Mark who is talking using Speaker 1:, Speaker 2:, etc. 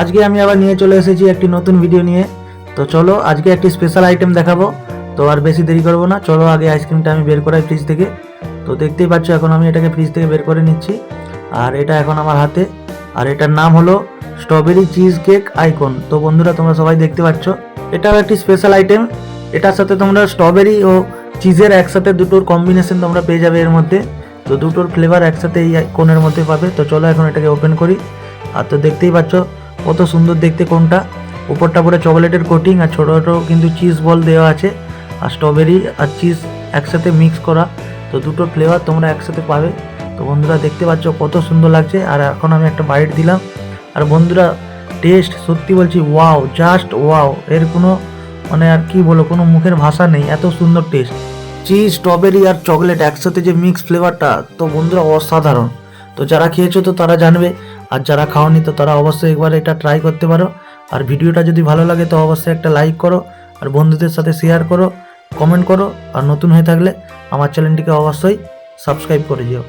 Speaker 1: আজকে আমি আবার নিয়ে চলে এসেছি একটি নতুন ভিডিও নিয়ে। তো চলো আজকে একটি স্পেশাল আইটেম দেখাবো। তো আর বেশি দেরি করবো না, চলো আগে আইসক্রিমটা আমি বের করাই ফ্রিজ থেকে। তো দেখতেই পাচ্ছ এখন আমি এটাকে ফ্রিজ থেকে বের করে নিচ্ছি, আর এটা এখন আমার হাতে। আর এটার নাম হলো স্ট্রবেরি চিজ কেক আইকন। তো বন্ধুরা তোমরা সবাই দেখতে পাচ্ছ এটাও একটি স্পেশাল আইটেম। এটার সাথে তোমরা স্ট্রবেরি ও চিজের একসাথে দুটোর কম্বিনেশন তোমরা পেয়ে যাবে এর মধ্যে। তো দুটোর ফ্লেভার একসাথে এই কোণের মধ্যে পাবে। তো চলো এখন এটাকে ওপেন করি। আর তো দেখতেই পাচ্ছ কত সুন্দর দেখতে কোনটা, উপরটা পুরো চকলেটের কোটিং, আর ছোটো ছোটো কিন্তু চিজ বল দেওয়া আছে, আর স্ট্রবেরি আর চিজ একসাথে মিক্স করা। তো দুটো ফ্লেভার তোমরা একসাথে পাবে। তো বন্ধুরা দেখতে পাচ্ছ কত সুন্দর লাগছে। আর এখন আমি একটা বাইট দিলাম, আর বন্ধুরা টেস্ট সত্যি বলছি ওয়াও, জাস্ট ওয়াও। এর কোনো মানে আর কি বলো, কোনো মুখের ভাষা নেই, এত সুন্দর টেস্ট। চিজ, স্ট্রবেরি আর চকলেট একসাথে যে মিক্স ফ্লেভারটা, তো বন্ধুরা অসাধারণ। তো যারা খেয়েছো তো তারা জানবে, আর যারা খাওনি তো তারা অবশ্যই একবার এটা ট্রাই করতে পারো। আর ভিডিওটা যদি ভালো লাগে তো অবশ্যই একটা লাইক করো, আর বন্ধুদের সাথে শেয়ার করো, কমেন্ট করো, আর নতুন হয়ে থাকলে আমার চ্যানেলটিকে অবশ্যই সাবস্ক্রাইব করে দিও।